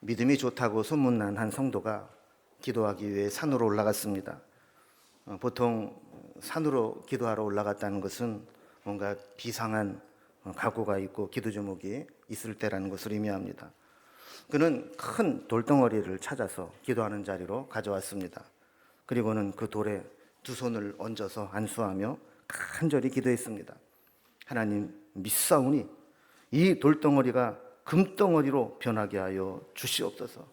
믿음이 좋다고 소문난 한 성도가 기도하기 위해 산으로 올라갔습니다. 보통 산으로 기도하러 올라갔다는 것은 뭔가 비상한 각오가 있고 기도 제목이 있을 때라는 것을 의미합니다. 그는 큰 돌덩어리를 찾아서 기도하는 자리로 가져왔습니다. 그리고는 그 돌에 두 손을 얹어서 안수하며 간절히 기도했습니다. 하나님, 믿사오니 이 돌덩어리가 금덩어리로 변하게 하여 주시옵소서.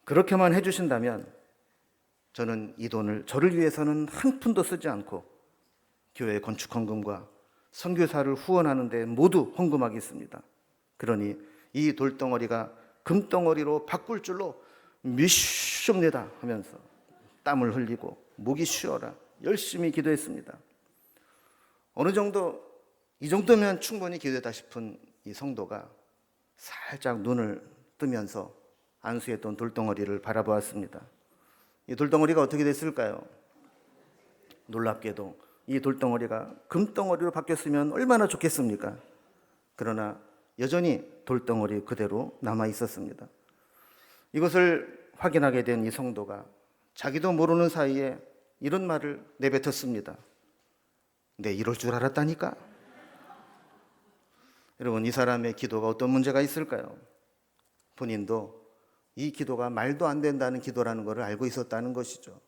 그렇게만 해주신다면 저는 이 돈을 저를 위해서는 한 푼도 쓰지 않고 교회 건축 헌금과 선교사를 후원하는 데 모두 헌금하겠습니다. 그러니 이 돌덩어리가 금덩어리로 바꿀 줄로 믿습니다 하면서 땀을 흘리고 목이 쉬어라 열심히 기도했습니다. 어느 정도 이 정도면 충분히 기도했다 싶은 이 성도가 살짝 눈을 뜨면서 안수했던 돌덩어리를 바라보았습니다. 이 돌덩어리가 어떻게 됐을까요? 놀랍게도 이 돌덩어리가 금덩어리로 바뀌었으면 얼마나 좋겠습니까? 그러나 여전히 돌덩어리 그대로 남아 있었습니다. 이것을 확인하게 된 이 성도가 자기도 모르는 사이에 이런 말을 내뱉었습니다. 내 이럴 줄 알았다니까? 여러분, 이 사람의 기도가 어떤 문제가 있을까요? 본인도 이 기도가 말도 안 된다는 기도라는 것을 알고 있었다는 것이죠.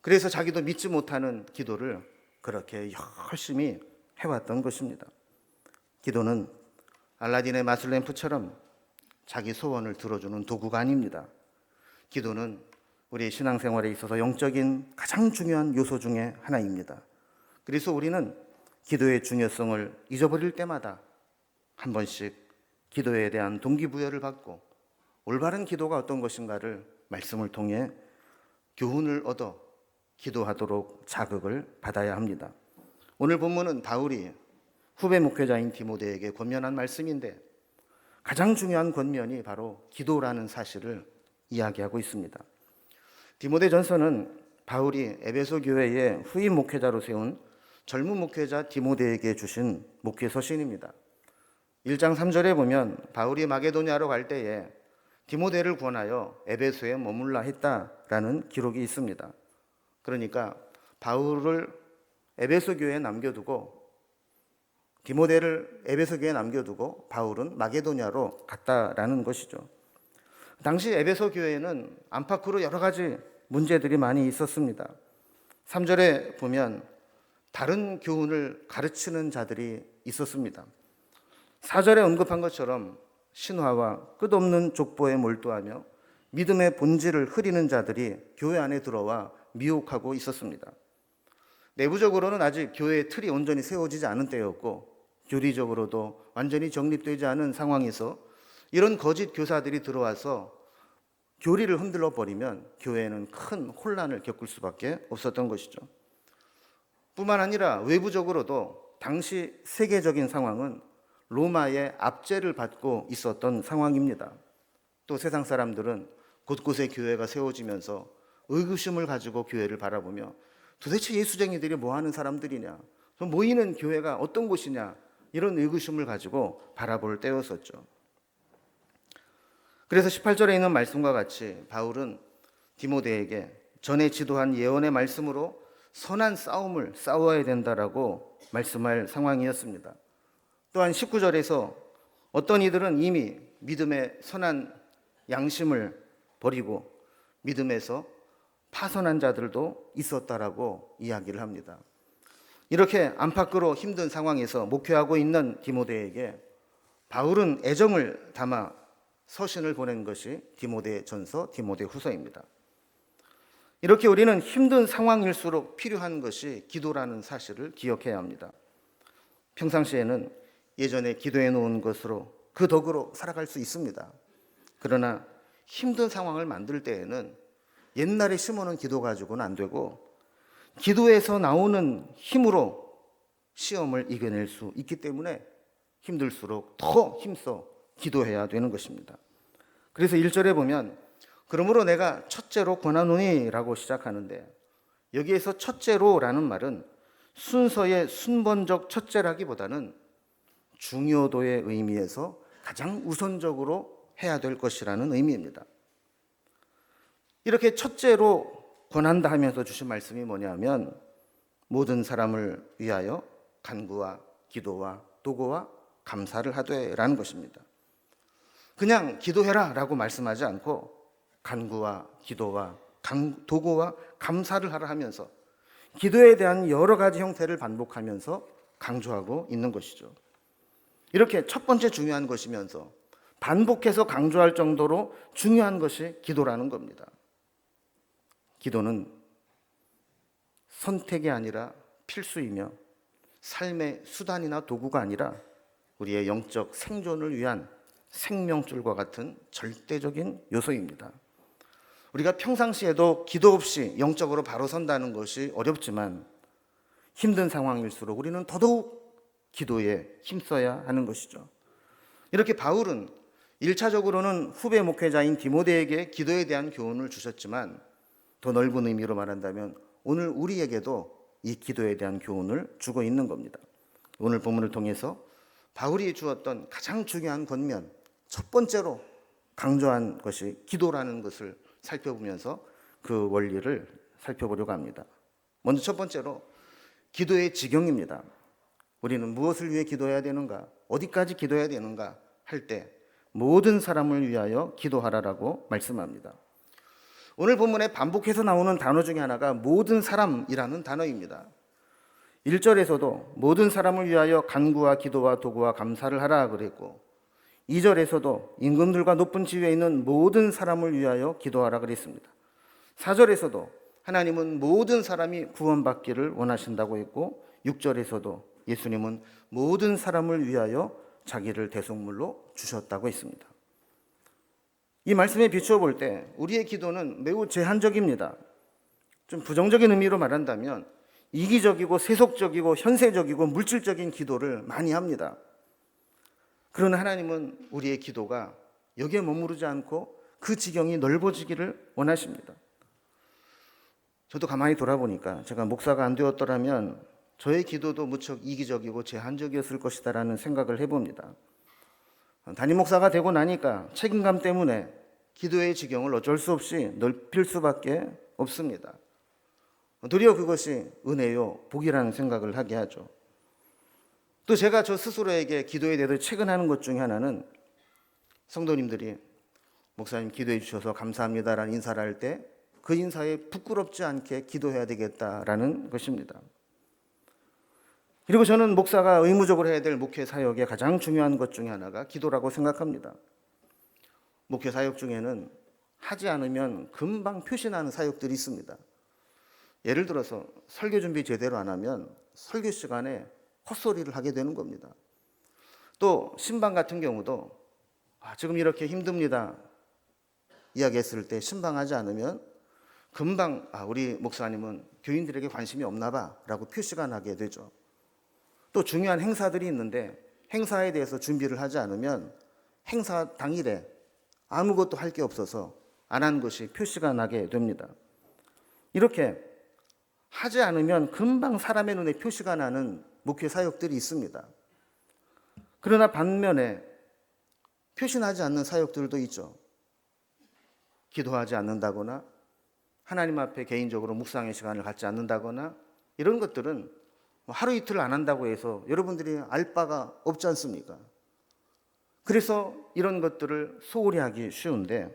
그래서 자기도 믿지 못하는 기도를 그렇게 열심히 해왔던 것입니다. 기도는 알라딘의 마술 램프처럼 자기 소원을 들어주는 도구가 아닙니다. 기도는 우리 신앙생활에 있어서 영적인 가장 중요한 요소 중에 하나입니다. 그래서 우리는 기도의 중요성을 잊어버릴 때마다 한 번씩 기도에 대한 동기부여를 받고 올바른 기도가 어떤 것인가를 말씀을 통해 교훈을 얻어 기도하도록 자극을 받아야 합니다. 오늘 본문은 바울이 후배 목회자인 디모데에게 권면한 말씀인데 가장 중요한 권면이 바로 기도라는 사실을 이야기하고 있습니다. 디모데전서는 바울이 에베소 교회의 후임 목회자로 세운 젊은 목회자 디모데에게 주신 목회 서신입니다. 1장 3절에 보면 바울이 마게도냐로 갈 때에 디모데를 권하여 에베소에 머물라 했다라는 기록이 있습니다. 그러니까 바울을 에베소 교회에 남겨두고 디모데를 에베소 교회에 남겨두고 바울은 마게도냐로 갔다라는 것이죠. 당시 에베소 교회에는 안팎으로 여러 가지 문제들이 많이 있었습니다. 3절에 보면 다른 교훈을 가르치는 자들이 있었습니다. 4절에 언급한 것처럼 신화와 끝없는 족보에 몰두하며 믿음의 본질을 흐리는 자들이 교회 안에 들어와 미혹하고 있었습니다. 내부적으로는 아직 교회의 틀이 온전히 세워지지 않은 때였고 교리적으로도 완전히 정립되지 않은 상황에서 이런 거짓 교사들이 들어와서 교리를 흔들어 버리면 교회는 큰 혼란을 겪을 수밖에 없었던 것이죠. 뿐만 아니라 외부적으로도 당시 세계적인 상황은 로마의 압제를 받고 있었던 상황입니다. 또 세상 사람들은 곳곳에 교회가 세워지면서 의구심을 가지고 교회를 바라보며 도대체 예수쟁이들이 뭐 하는 사람들이냐, 모이는 교회가 어떤 곳이냐, 이런 의구심을 가지고 바라볼 때였었죠. 그래서 18절에 있는 말씀과 같이 바울은 디모데에게 전에 지도한 예언의 말씀으로 선한 싸움을 싸워야 된다라고 말씀할 상황이었습니다. 또한 19절에서 어떤 이들은 이미 믿음의 선한 양심을 버리고 믿음에서 파선한 자들도 있었다라고 이야기를 합니다. 이렇게 안팎으로 힘든 상황에서 목회하고 있는 디모데에게 바울은 애정을 담아 서신을 보낸 것이 디모데전서, 디모데후서입니다. 이렇게 우리는 힘든 상황일수록 필요한 것이 기도라는 사실을 기억해야 합니다. 평상시에는 예전에 기도해 놓은 것으로 그 덕으로 살아갈 수 있습니다. 그러나 힘든 상황을 만들 때에는 옛날에 심어놓은 기도 가지고는 안 되고 기도에서 나오는 힘으로 시험을 이겨낼 수 있기 때문에 힘들수록 더 힘써 기도해야 되는 것입니다. 그래서 1절에 보면 그러므로 내가 첫째로 권하노니 라고 시작하는데 여기에서 첫째로라는 말은 순서의 순번적 첫째라기보다는 중요도의 의미에서 가장 우선적으로 해야 될 것이라는 의미입니다. 이렇게 첫째로 권한다 하면서 주신 말씀이 뭐냐면 모든 사람을 위하여 간구와 기도와 도구와 감사를 하되라는 것입니다. 그냥 기도해라 라고 말씀하지 않고 간구와 기도와 도구와 감사를 하라 하면서 기도에 대한 여러 가지 형태를 반복하면서 강조하고 있는 것이죠. 이렇게 첫 번째 중요한 것이면서 반복해서 강조할 정도로 중요한 것이 기도라는 겁니다. 기도는 선택이 아니라 필수이며 삶의 수단이나 도구가 아니라 우리의 영적 생존을 위한 생명줄과 같은 절대적인 요소입니다. 우리가 평상시에도 기도 없이 영적으로 바로 선다는 것이 어렵지만 힘든 상황일수록 우리는 더더욱 기도에 힘써야 하는 것이죠. 이렇게 바울은 1차적으로는 후배 목회자인 디모데에게 기도에 대한 교훈을 주셨지만 더 넓은 의미로 말한다면 오늘 우리에게도 이 기도에 대한 교훈을 주고 있는 겁니다. 오늘 본문을 통해서 바울이 주었던 가장 중요한 권면, 첫 번째로 강조한 것이 기도라는 것을 살펴보면서 그 원리를 살펴보려고 합니다. 먼저 첫 번째로 기도의 지경입니다. 우리는 무엇을 위해 기도해야 되는가, 어디까지 기도해야 되는가 할 때 모든 사람을 위하여 기도하라라고 말씀합니다. 오늘 본문에 반복해서 나오는 단어 중에 하나가 모든 사람이라는 단어입니다. 1절에서도 모든 사람을 위하여 간구와 기도와 도구와 감사를 하라 그랬고 2절에서도 임금들과 높은 지위에 있는 모든 사람을 위하여 기도하라 그랬습니다. 4절에서도 하나님은 모든 사람이 구원받기를 원하신다고 했고 6절에서도 예수님은 모든 사람을 위하여 자기를 대속물로 주셨다고 했습니다. 이 말씀에 비추어 볼 때 우리의 기도는 매우 제한적입니다. 좀 부정적인 의미로 말한다면 이기적이고 세속적이고 현세적이고 물질적인 기도를 많이 합니다. 그러나 하나님은 우리의 기도가 여기에 머무르지 않고 그 지경이 넓어지기를 원하십니다. 저도 가만히 돌아보니까 제가 목사가 안 되었더라면 저의 기도도 무척 이기적이고 제한적이었을 것이다라는 생각을 해봅니다. 담임 목사가 되고 나니까 책임감 때문에 기도의 지경을 어쩔 수 없이 넓힐 수밖에 없습니다. 도리어 그것이 은혜요, 복이라는 생각을 하게 하죠. 또 제가 저 스스로에게 기도에 대해서 체근하는 것 중에 하나는 성도님들이 목사님 기도해 주셔서 감사합니다라는 인사를 할 때 그 인사에 부끄럽지 않게 기도해야 되겠다라는 것입니다. 그리고 저는 목사가 의무적으로 해야 될 목회 사역의 가장 중요한 것 중에 하나가 기도라고 생각합니다. 목회 사역 중에는 하지 않으면 금방 표시나는 사역들이 있습니다. 예를 들어서 설교 준비 제대로 안 하면 설교 시간에 헛소리를 하게 되는 겁니다. 또 신방 같은 경우도 지금 이렇게 힘듭니다 이야기했을 때 신방하지 않으면 금방 우리 목사님은 교인들에게 관심이 없나 봐 라고 표시가 나게 되죠. 또 중요한 행사들이 있는데 행사에 대해서 준비를 하지 않으면 행사 당일에 아무것도 할 게 없어서 안 한 것이 표시가 나게 됩니다. 이렇게 하지 않으면 금방 사람의 눈에 표시가 나는 목회 사역들이 있습니다. 그러나 반면에 표시나지 않는 사역들도 있죠. 기도하지 않는다거나 하나님 앞에 개인적으로 묵상의 시간을 갖지 않는다거나 이런 것들은 하루 이틀 안 한다고 해서 여러분들이 알 바가 없지 않습니까? 그래서 이런 것들을 소홀히 하기 쉬운데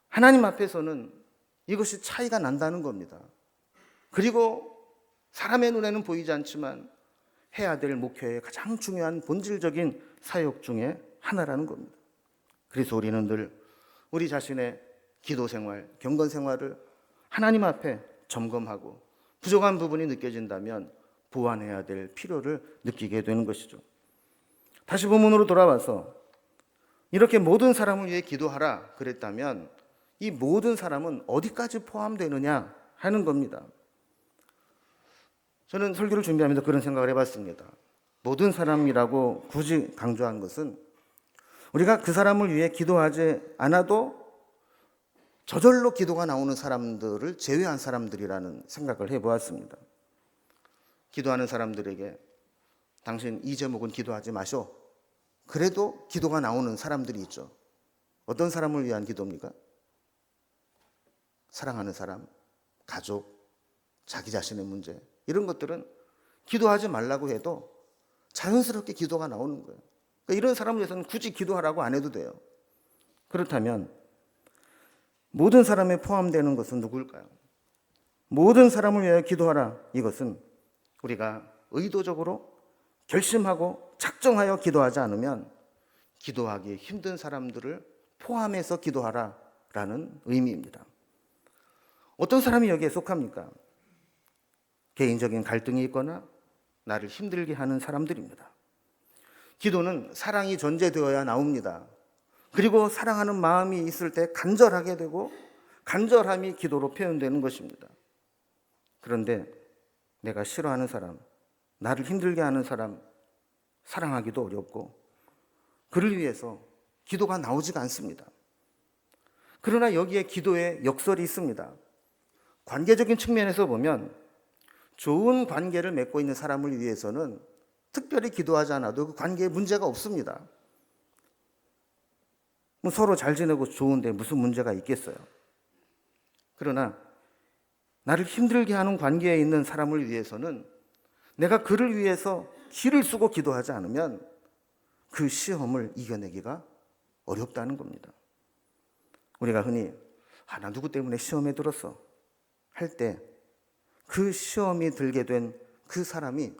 하나님 앞에서는 이것이 차이가 난다는 겁니다. 그리고 사람의 눈에는 보이지 않지만 해야 될 목회의 가장 중요한 본질적인 사역 중에 하나라는 겁니다. 그래서 우리는 늘 우리 자신의 기도 생활, 경건 생활을 하나님 앞에 점검하고 부족한 부분이 느껴진다면 보완해야 될 필요를 느끼게 되는 것이죠. 다시 본문으로 돌아와서 이렇게 모든 사람을 위해 기도하라 그랬다면 이 모든 사람은 어디까지 포함되느냐 하는 겁니다. 저는 설교를 준비하면서 그런 생각을 해봤습니다. 모든 사람이라고 굳이 강조한 것은 우리가 그 사람을 위해 기도하지 않아도 저절로 기도가 나오는 사람들을 제외한 사람들이라는 생각을 해보았습니다. 기도하는 사람들에게 당신 이 제목은 기도하지 마쇼, 그래도 기도가 나오는 사람들이 있죠. 어떤 사람을 위한 기도입니까? 사랑하는 사람, 가족, 자기 자신의 문제, 이런 것들은 기도하지 말라고 해도 자연스럽게 기도가 나오는 거예요. 그러니까 이런 사람을 위해서는 굳이 기도하라고 안 해도 돼요. 그렇다면 모든 사람에 포함되는 것은 누구일까요? 모든 사람을 위하여 기도하라. 이것은 우리가 의도적으로 결심하고 작정하여 기도하지 않으면 기도하기 힘든 사람들을 포함해서 기도하라라는 의미입니다. 어떤 사람이 여기에 속합니까? 개인적인 갈등이 있거나 나를 힘들게 하는 사람들입니다. 기도는 사랑이 전제되어야 나옵니다. 그리고 사랑하는 마음이 있을 때 간절하게 되고 간절함이 기도로 표현되는 것입니다. 그런데 내가 싫어하는 사람, 나를 힘들게 하는 사람 사랑하기도 어렵고 그를 위해서 기도가 나오지가 않습니다. 그러나 여기에 기도의 역설이 있습니다. 관계적인 측면에서 보면 좋은 관계를 맺고 있는 사람을 위해서는 특별히 기도하지 않아도 그 관계에 문제가 없습니다. 서로 잘 지내고 좋은데 무슨 문제가 있겠어요? 그러나 나를 힘들게 하는 관계에 있는 사람을 위해서는 내가 그를 위해서 기를 쓰고 기도하지 않으면 그 시험을 이겨내기가 어렵다는 겁니다. 우리가 흔히 나 누구 때문에 시험에 들었어 할 때 그 시험이 들게 된 그 사람이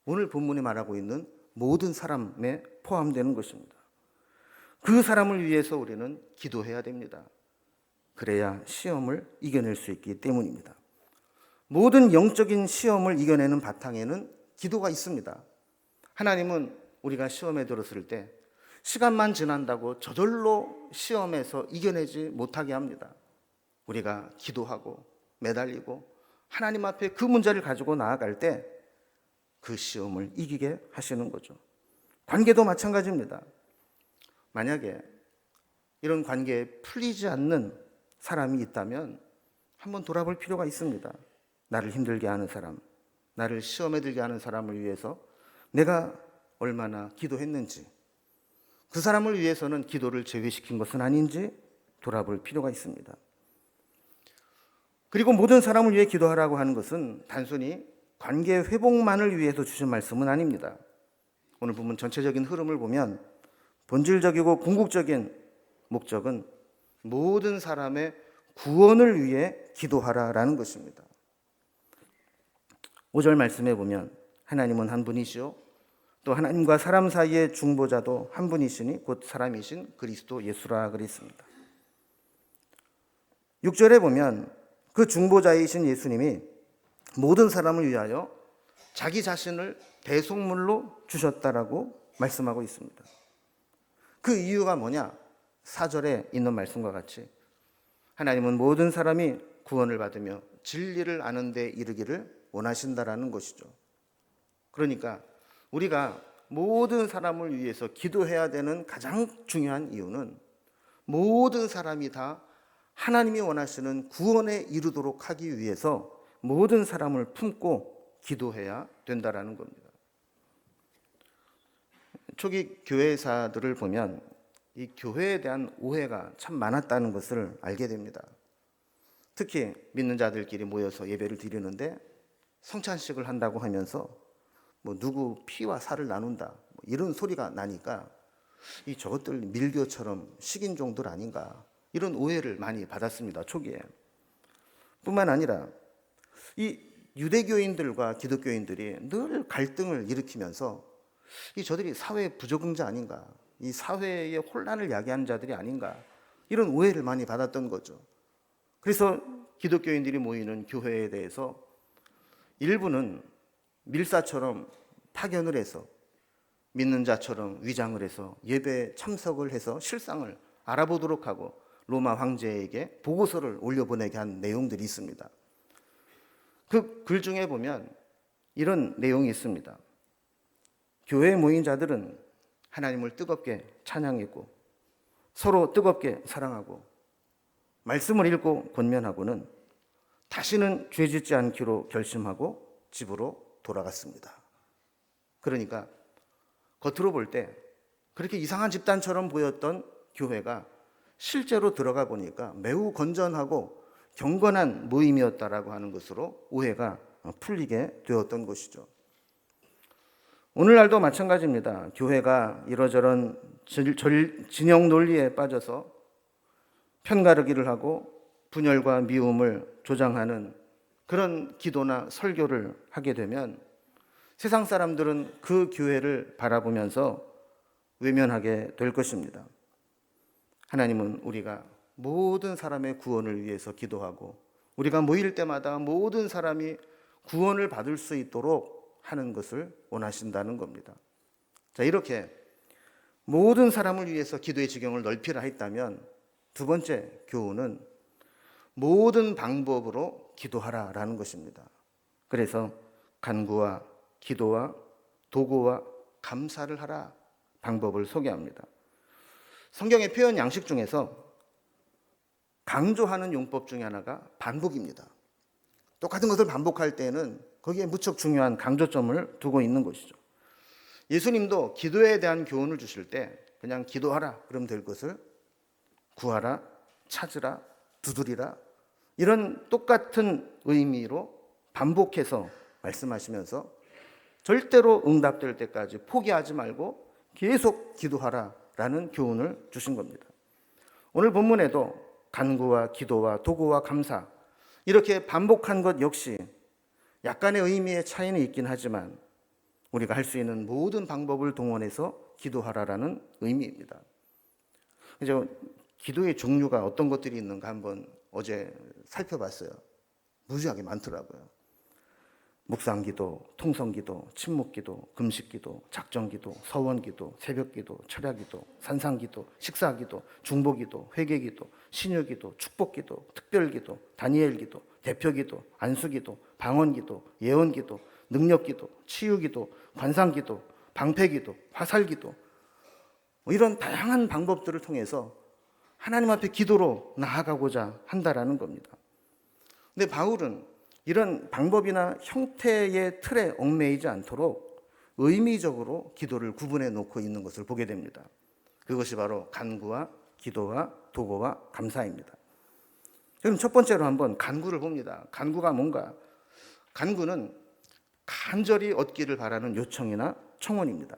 오늘 본문이 말하고 있는 모든 사람에 포함되는 것입니다. 그 사람을 위해서 우리는 기도해야 됩니다. 그래야 시험을 이겨낼 수 있기 때문입니다. 모든 영적인 시험을 이겨내는 바탕에는 기도가 있습니다. 하나님은 우리가 시험에 들었을 때 시간만 지난다고 저절로 시험에서 이겨내지 못하게 합니다. 우리가 기도하고 매달리고 하나님 앞에 그 문제를 가지고 나아갈 때 그 시험을 이기게 하시는 거죠. 관계도 마찬가지입니다. 만약에 이런 관계에 풀리지 않는 사람이 있다면 한번 돌아볼 필요가 있습니다. 나를 힘들게 하는 사람, 나를 시험에 들게 하는 사람을 위해서 내가 얼마나 기도했는지, 그 사람을 위해서는 기도를 제외시킨 것은 아닌지 돌아볼 필요가 있습니다. 그리고 모든 사람을 위해 기도하라고 하는 것은 단순히 관계 회복만을 위해서 주신 말씀은 아닙니다. 오늘 본문 전체적인 흐름을 보면 본질적이고 궁극적인 목적은 모든 사람의 구원을 위해 기도하라라는 것입니다. 5절 말씀에 보면 하나님은 한 분이시요 또 하나님과 사람 사이의 중보자도 한 분이시니 곧 사람이신 그리스도 예수라 그랬습니다. 6절에 보면 그 중보자이신 예수님이 모든 사람을 위하여 자기 자신을 대속물로 주셨다라고 말씀하고 있습니다. 그 이유가 뭐냐? 4절에 있는 말씀과 같이 하나님은 모든 사람이 구원을 받으며 진리를 아는 데 이르기를 원하신다라는 것이죠. 그러니까 우리가 모든 사람을 위해서 기도해야 되는 가장 중요한 이유는 모든 사람이 다 하나님이 원하시는 구원에 이르도록 하기 위해서 모든 사람을 품고 기도해야 된다라는 겁니다. 초기 교회사들을 보면 이 교회에 대한 오해가 참 많았다는 것을 알게 됩니다. 특히 믿는 자들끼리 모여서 예배를 드리는데 성찬식을 한다고 하면서 누구 피와 살을 나눈다 이런 소리가 나니까 저것들 밀교처럼 식인종들 아닌가 이런 오해를 많이 받았습니다. 초기에. 뿐만 아니라 이 유대교인들과 기독교인들이 늘 갈등을 일으키면서 저들이 사회 부적응자 아닌가, 이 사회의 혼란을 야기하는 자들이 아닌가 이런 오해를 많이 받았던 거죠. 그래서 기독교인들이 모이는 교회에 대해서 일부는 밀사처럼 파견을 해서 믿는 자처럼 위장을 해서 예배에 참석을 해서 실상을 알아보도록 하고 로마 황제에게 보고서를 올려보내게 한 내용들이 있습니다. 그 글 중에 보면 이런 내용이 있습니다. 교회에 모인 자들은 하나님을 뜨겁게 찬양했고 서로 뜨겁게 사랑하고 말씀을 읽고 권면하고는 다시는 죄짓지 않기로 결심하고 집으로 돌아갔습니다. 그러니까 겉으로 볼 때 그렇게 이상한 집단처럼 보였던 교회가 실제로 들어가 보니까 매우 건전하고 경건한 모임이었다라고 하는 것으로 오해가 풀리게 되었던 것이죠. 오늘날도 마찬가지입니다. 교회가 이러저런 진영 논리에 빠져서 편가르기를 하고 분열과 미움을 조장하는 그런 기도나 설교를 하게 되면 세상 사람들은 그 교회를 바라보면서 외면하게 될 것입니다. 하나님은 우리가 모든 사람의 구원을 위해서 기도하고 우리가 모일 때마다 모든 사람이 구원을 받을 수 있도록 하는 것을 원하신다는 겁니다. 자, 이렇게 모든 사람을 위해서 기도의 지경을 넓히라 했다면 두 번째 교훈은 모든 방법으로 기도하라라는 것입니다. 그래서 간구와 기도와 도구와 감사를 하라 방법을 소개합니다. 성경의 표현 양식 중에서 강조하는 용법 중에 하나가 반복입니다. 똑같은 것을 반복할 때는 거기에 무척 중요한 강조점을 두고 있는 것이죠. 예수님도 기도에 대한 교훈을 주실 때 그냥 기도하라 그러면 될 것을 구하라, 찾으라, 두드리라 이런 똑같은 의미로 반복해서 말씀하시면서 절대로 응답될 때까지 포기하지 말고 계속 기도하라라는 교훈을 주신 겁니다. 오늘 본문에도 간구와 기도와 도구와 감사 이렇게 반복한 것 역시 약간의 의미의 차이는 있긴 하지만 우리가 할 수 있는 모든 방법을 동원해서 기도하라라는 의미입니다. 그래서 기도의 종류가 어떤 것들이 있는가 한번 어제 살펴봤어요. 무지하게 많더라고요. 묵상기도, 통성기도, 침묵기도, 금식기도, 작정기도, 서원기도, 새벽기도, 철야기도, 산상기도, 식사기도, 중보기도, 회개기도, 신유기도, 축복기도, 특별기도, 다니엘기도, 대표기도, 안수기도, 방언기도, 예언기도, 능력기도, 치유기도, 관상기도, 방패기도, 화살기도 이런 다양한 방법들을 통해서 하나님 앞에 기도로 나아가고자 한다라는 겁니다. 근데 바울은 이런 방법이나 형태의 틀에 얽매이지 않도록 의미적으로 기도를 구분해 놓고 있는 것을 보게 됩니다. 그것이 바로 간구와 기도와 도구와 감사입니다. 그럼 첫 번째로 한번 간구를 봅니다. 간구가 뭔가? 간구는 간절히 얻기를 바라는 요청이나 청원입니다.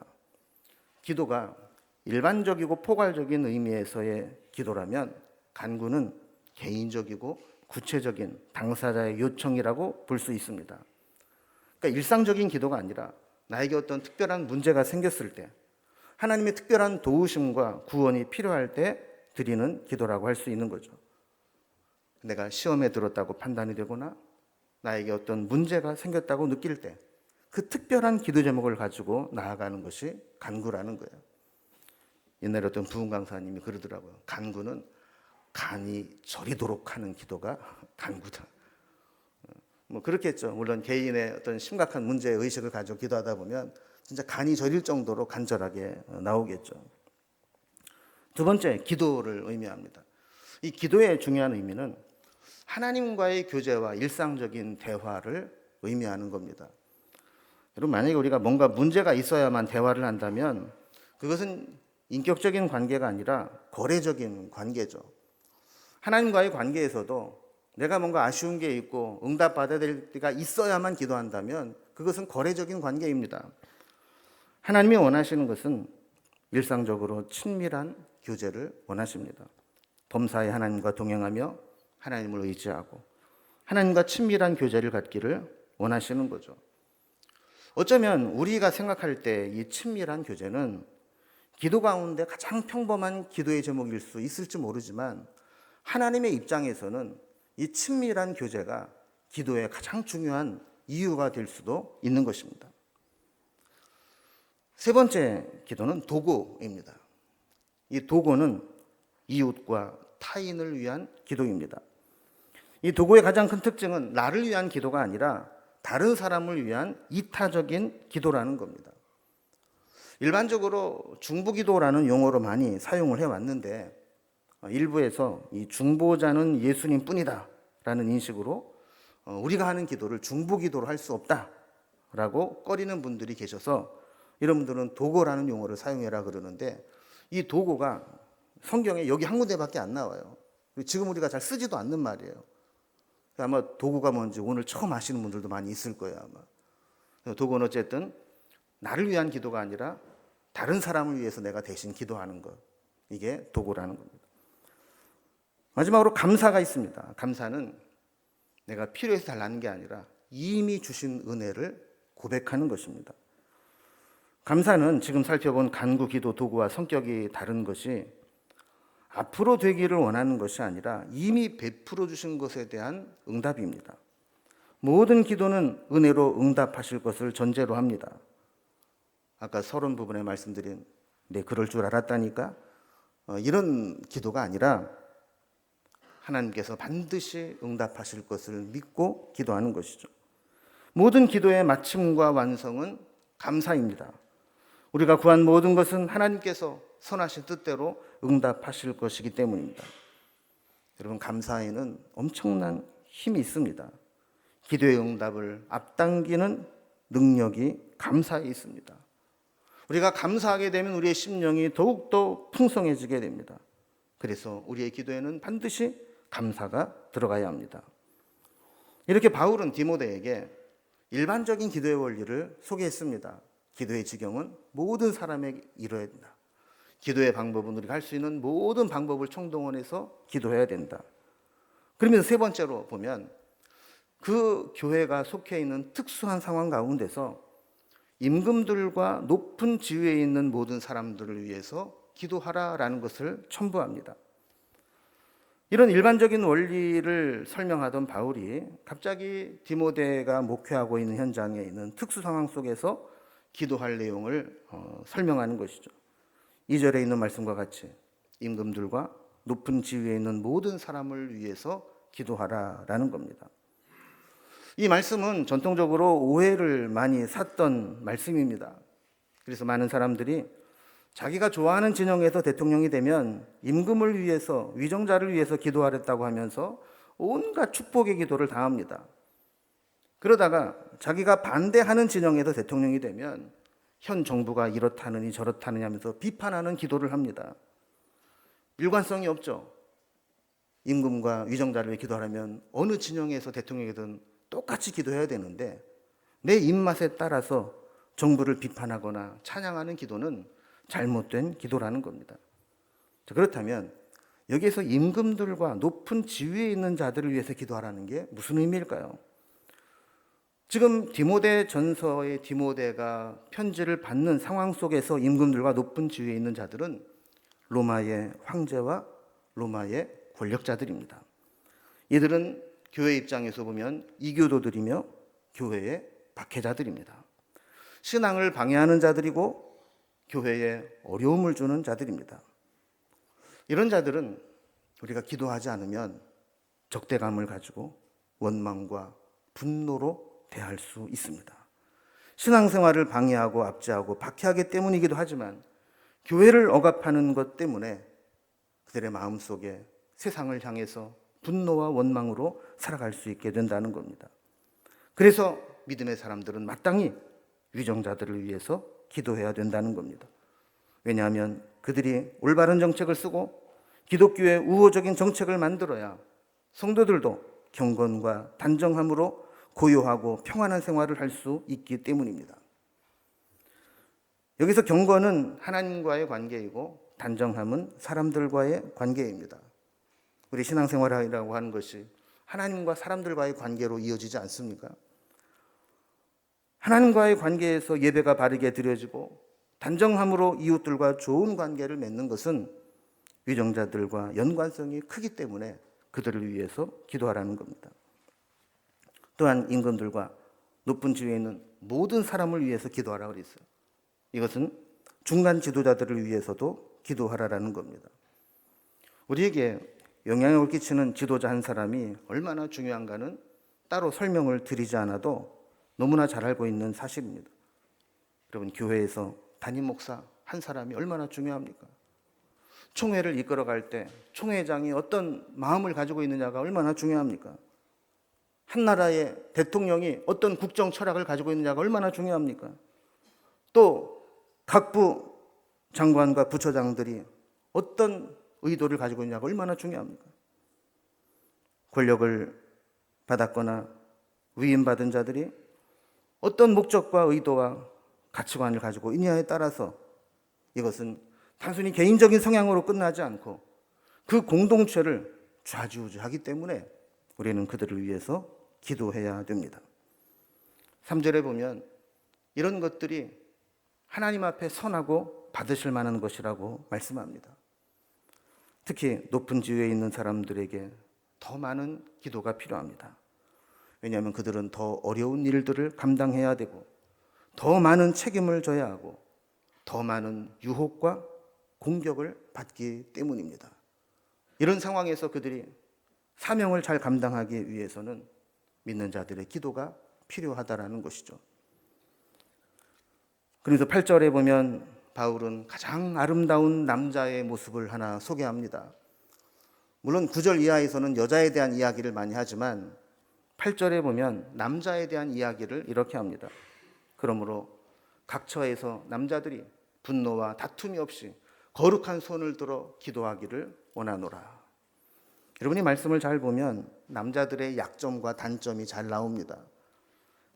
기도가 일반적이고 포괄적인 의미에서의 기도라면 간구는 개인적이고 구체적인 당사자의 요청이라고 볼 수 있습니다. 그러니까 일상적인 기도가 아니라 나에게 어떤 특별한 문제가 생겼을 때 하나님의 특별한 도우심과 구원이 필요할 때 드리는 기도라고 할 수 있는 거죠. 내가 시험에 들었다고 판단이 되거나 나에게 어떤 문제가 생겼다고 느낄 때 그 특별한 기도 제목을 가지고 나아가는 것이 간구라는 거예요. 옛날에 어떤 부흥 강사님이 그러더라고요. 간구는 간이 저리도록 하는 기도가 간구다. 뭐 그렇겠죠. 물론 개인의 어떤 심각한 문제 의식을 가지고 기도하다 보면 진짜 간이 저릴 정도로 간절하게 나오겠죠. 두 번째, 기도를 의미합니다. 이 기도의 중요한 의미는 하나님과의 교제와 일상적인 대화를 의미하는 겁니다. 여러분, 만약에 우리가 뭔가 문제가 있어야만 대화를 한다면 그것은 인격적인 관계가 아니라 거래적인 관계죠. 하나님과의 관계에서도 내가 뭔가 아쉬운 게 있고 응답받아야 될 때가 있어야만 기도한다면 그것은 거래적인 관계입니다. 하나님이 원하시는 것은 일상적으로 친밀한 교제를 원하십니다. 범사에 하나님과 동행하며 하나님을 의지하고 하나님과 친밀한 교제를 갖기를 원하시는 거죠. 어쩌면 우리가 생각할 때 이 친밀한 교제는 기도 가운데 가장 평범한 기도의 제목일 수 있을지 모르지만 하나님의 입장에서는 이 친밀한 교제가 기도의 가장 중요한 이유가 될 수도 있는 것입니다. 세 번째 기도는 도구입니다. 이 도구는 이웃과 타인을 위한 기도입니다. 이 도구의 가장 큰 특징은 나를 위한 기도가 아니라 다른 사람을 위한 이타적인 기도라는 겁니다. 일반적으로 중보기도라는 용어로 많이 사용을 해왔는데 일부에서 이 중보자는 예수님 뿐이다 라는 인식으로 우리가 하는 기도를 중보기도로 할 수 없다라고 꺼리는 분들이 계셔서 이런 분들은 도구라는 용어를 사용해라 그러는데 이 도구가 성경에 여기 한 군데밖에 안 나와요. 지금 우리가 잘 쓰지도 않는 말이에요. 아마 도구가 뭔지 오늘 처음 아시는 분들도 많이 있을 거예요, 아마. 도구는 어쨌든 나를 위한 기도가 아니라 다른 사람을 위해서 내가 대신 기도하는 것. 이게 도구라는 겁니다. 마지막으로 감사가 있습니다. 감사는 내가 필요해서 달라는 게 아니라 이미 주신 은혜를 고백하는 것입니다. 감사는 지금 살펴본 간구 기도 도구와 성격이 다른 것이 앞으로 되기를 원하는 것이 아니라 이미 베풀어 주신 것에 대한 응답입니다. 모든 기도는 은혜로 응답하실 것을 전제로 합니다. 아까 서론 부분에 말씀드린 네, 그럴 줄 알았다니까 이런 기도가 아니라 하나님께서 반드시 응답하실 것을 믿고 기도하는 것이죠. 모든 기도의 마침과 완성은 감사입니다. 우리가 구한 모든 것은 하나님께서 선하신 뜻대로 응답하실 것이기 때문입니다. 여러분, 감사에는 엄청난 힘이 있습니다. 기도의 응답을 앞당기는 능력이 감사에 있습니다. 우리가 감사하게 되면 우리의 심령이 더욱더 풍성해지게 됩니다. 그래서 우리의 기도에는 반드시 감사가 들어가야 합니다. 이렇게 바울은 디모데에게 일반적인 기도의 원리를 소개했습니다. 기도의 지경은 모든 사람에게 이뤄야 된다. 기도의 방법은 우리가 할 수 있는 모든 방법을 총동원해서 기도해야 된다. 그러면서 세 번째로 보면 그 교회가 속해 있는 특수한 상황 가운데서 임금들과 높은 지위에 있는 모든 사람들을 위해서 기도하라라는 것을 첨부합니다. 이런 일반적인 원리를 설명하던 바울이 갑자기 디모데가 목회하고 있는 현장에 있는 특수 상황 속에서 기도할 내용을 설명하는 것이죠. 2절에 있는 말씀과 같이 임금들과 높은 지위에 있는 모든 사람을 위해서 기도하라라는 겁니다. 이 말씀은 전통적으로 오해를 많이 샀던 말씀입니다. 그래서 많은 사람들이 자기가 좋아하는 진영에서 대통령이 되면 임금을 위해서, 위정자를 위해서 기도하랬다고 하면서 온갖 축복의 기도를 다 합니다. 그러다가 자기가 반대하는 진영에서 대통령이 되면 현 정부가 이렇다느니 저렇다느니 하면서 비판하는 기도를 합니다. 일관성이 없죠. 임금과 위정자를 위해 기도하려면 어느 진영에서 대통령이든 똑같이 기도해야 되는데 내 입맛에 따라서 정부를 비판하거나 찬양하는 기도는 잘못된 기도라는 겁니다. 그렇다면 여기에서 임금들과 높은 지위에 있는 자들을 위해서 기도하라는 게 무슨 의미일까요? 지금 디모데 전서의 디모데가 편지를 받는 상황 속에서 임금들과 높은 지위에 있는 자들은 로마의 황제와 로마의 권력자들입니다. 이들은 교회 입장에서 보면 이교도들이며 교회의 박해자들입니다. 신앙을 방해하는 자들이고 교회에 어려움을 주는 자들입니다. 이런 자들은 우리가 기도하지 않으면 적대감을 가지고 원망과 분노로 대할 수 있습니다. 신앙생활을 방해하고 압제하고 박해하기 때문이기도 하지만 교회를 억압하는 것 때문에 그들의 마음속에 세상을 향해서 분노와 원망으로 살아갈 수 있게 된다는 겁니다. 그래서 믿음의 사람들은 마땅히 위정자들을 위해서 기도해야 된다는 겁니다. 왜냐하면 그들이 올바른 정책을 쓰고 기독교의 우호적인 정책을 만들어야 성도들도 경건과 단정함으로 고요하고 평안한 생활을 할 수 있기 때문입니다. 여기서 경건은 하나님과의 관계이고 단정함은 사람들과의 관계입니다. 우리 신앙생활이라고 하는 것이 하나님과 사람들과의 관계로 이어지지 않습니까? 하나님과의 관계에서 예배가 바르게 드려지고 단정함으로 이웃들과 좋은 관계를 맺는 것은 위정자들과 연관성이 크기 때문에 그들을 위해서 기도하라는 겁니다. 또한 임금들과 높은 지위에 있는 모든 사람을 위해서 기도하라고 그랬어요. 이것은 중간 지도자들을 위해서도 기도하라는 겁니다. 우리에게 영향을 끼치는 지도자 한 사람이 얼마나 중요한가는 따로 설명을 드리지 않아도 너무나 잘 알고 있는 사실입니다. 여러분, 교회에서 담임 목사 한 사람이 얼마나 중요합니까? 총회를 이끌어갈 때 총회장이 어떤 마음을 가지고 있느냐가 얼마나 중요합니까? 한 나라의 대통령이 어떤 국정 철학을 가지고 있느냐가 얼마나 중요합니까? 또 각부 장관과 부처장들이 어떤 의도를 가지고 있냐가 얼마나 중요합니까? 권력을 받았거나 위임받은 자들이 어떤 목적과 의도와 가치관을 가지고 있냐에 따라서 이것은 단순히 개인적인 성향으로 끝나지 않고 그 공동체를 좌지우지하기 때문에 우리는 그들을 위해서 기도해야 됩니다. 3절에 보면 이런 것들이 하나님 앞에 선하고 받으실 만한 것이라고 말씀합니다. 특히 높은 지위에 있는 사람들에게 더 많은 기도가 필요합니다. 왜냐하면 그들은 더 어려운 일들을 감당해야 되고 더 많은 책임을 져야 하고 더 많은 유혹과 공격을 받기 때문입니다. 이런 상황에서 그들이 사명을 잘 감당하기 위해서는 믿는 자들의 기도가 필요하다라는 것이죠. 그래서 8절에 보면 바울은 가장 아름다운 남자의 모습을 하나 소개합니다. 물론 9절 이하에서는 여자에 대한 이야기를 많이 하지만 8절에 보면 남자에 대한 이야기를 이렇게 합니다. 그러므로 각처에서 남자들이 분노와 다툼이 없이 거룩한 손을 들어 기도하기를 원하노라. 여러분이 말씀을 잘 보면 남자들의 약점과 단점이 잘 나옵니다.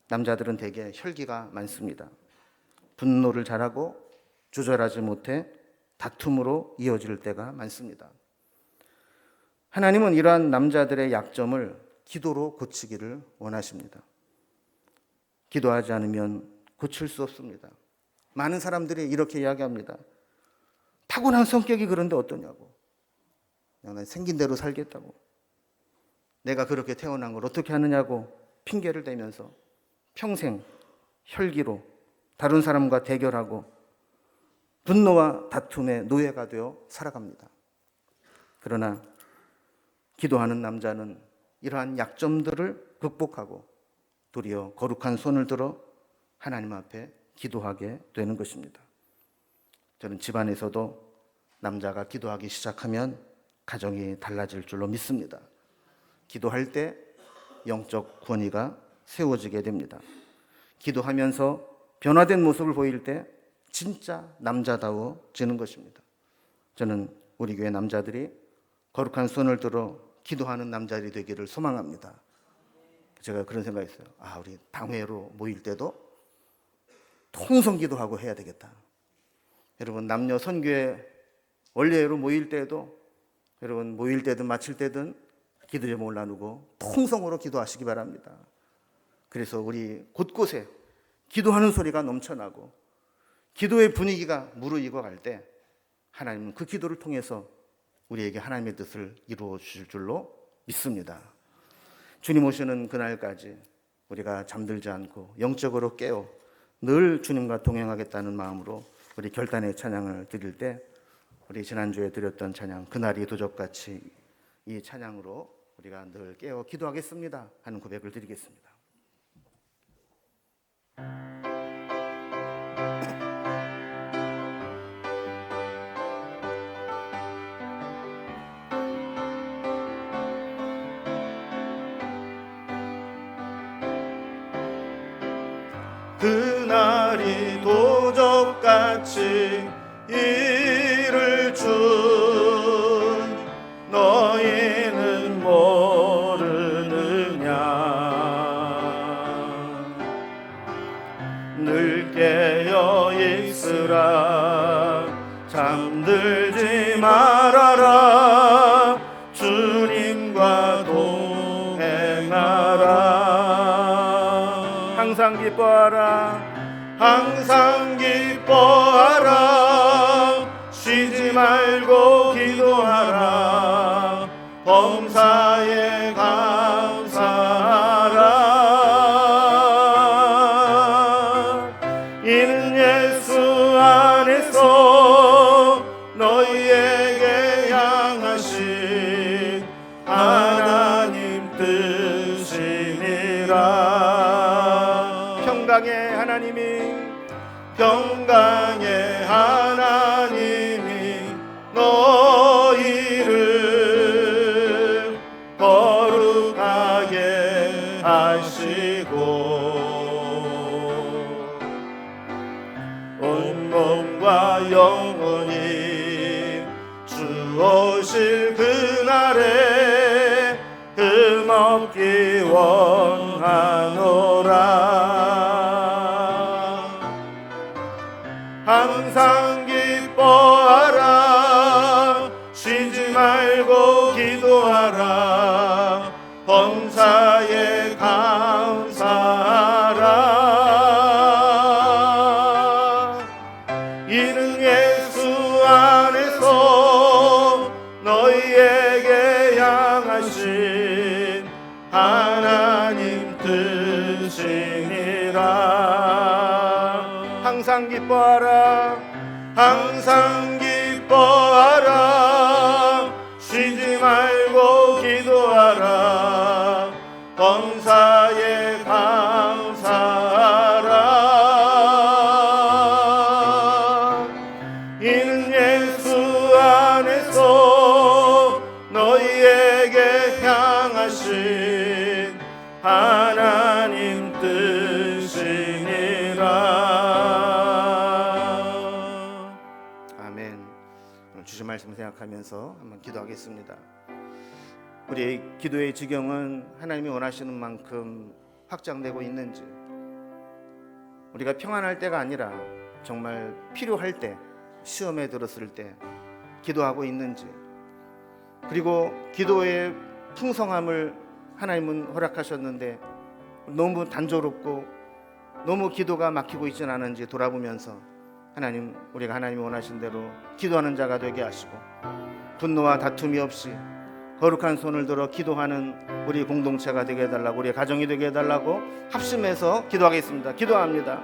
남자들은 대개 혈기가 많습니다. 분노를 잘하고 조절하지 못해 다툼으로 이어질 때가 많습니다. 하나님은 이러한 남자들의 약점을 기도로 고치기를 원하십니다. 기도하지 않으면 고칠 수 없습니다. 많은 사람들이 이렇게 이야기합니다. 타고난 성격이 그런데 어떠냐고. 그냥 난 생긴 대로 살겠다고. 내가 그렇게 태어난 걸 어떻게 하느냐고 핑계를 대면서 평생 혈기로 다른 사람과 대결하고 분노와 다툼의 노예가 되어 살아갑니다. 그러나 기도하는 남자는 이러한 약점들을 극복하고 도리어 거룩한 손을 들어 하나님 앞에 기도하게 되는 것입니다. 저는 집안에서도 남자가 기도하기 시작하면 가정이 달라질 줄로 믿습니다. 기도할 때 영적 권위가 세워지게 됩니다. 기도하면서 변화된 모습을 보일 때 진짜 남자다워지는 것입니다. 저는 우리 교회 남자들이 거룩한 손을 들어 기도하는 남자들이 되기를 소망합니다. 제가 그런 생각이 있어요. 우리 당회로 모일 때도 통성 기도하고 해야 되겠다. 여러분 남녀 선교회 원례회로 모일 때도 여러분 모일 때든 마칠 때든 기도 제목을 나누고 통성으로 기도하시기 바랍니다. 그래서 우리 곳곳에 기도하는 소리가 넘쳐나고 기도의 분위기가 무르익어 갈 때 하나님은 그 기도를 통해서 우리에게 하나님의 뜻을 이루어 주실 줄로 믿습니다. 주님 오시는 그날까지 우리가 잠들지 않고 영적으로 깨어 늘 주님과 동행하겠다는 마음으로 우리 결단의 찬양을 드릴 때 우리 지난주에 드렸던 찬양 그날이 도적같이 이 찬양으로 우리가 늘 깨어 기도하겠습니다 하는 고백을 드리겠습니다. 그날이 도적같이 이를 줄 너희는 모르느냐. 늘 깨어 있으라 잠들지 말아라 주님과 동행하라. 항상 기뻐하라 항상 기뻐하라 쉬지 말고 기도하라 범사에 감사하라. 이는 예수 안에서 너희에게 향하신 하나님 뜻이니라. 평강의 하나님이 너희를 거룩하게 하시고 온 몸과 영혼 오실 그날에 금없기 원하노라. 항상 기뻐하라. 쉬지 말고 기도하라. 범사에 감사하라. 이는 예수 안에서 너희에게 향하신 하나님 뜻이니라. 항상 기뻐하라. 항상 기뻐하라. 쉬지 말고 기도하라. 범사에 감사하라. 이는 예수 안에서 너희에게 향하신 하나님 뜻이니라. 아멘. 오늘 주신 말씀 생각하면서 한번 기도하겠습니다. 우리의 기도의 지경은 하나님이 원하시는 만큼 확장되고 있는지, 우리가 평안할 때가 아니라 정말 필요할 때, 시험에 들었을 때 기도하고 있는지, 그리고 기도의 풍성함을 하나님은 허락하셨는데 너무 단조롭고 너무 기도가 막히고 있지는 않은지 돌아보면서 하나님, 우리가 하나님이 원하신 대로 기도하는 자가 되게 하시고 분노와 다툼이 없이 거룩한 손을 들어 기도하는 우리 공동체가 되게 해달라고, 우리 가정이 되게 해달라고 합심해서 기도하겠습니다. 기도합니다.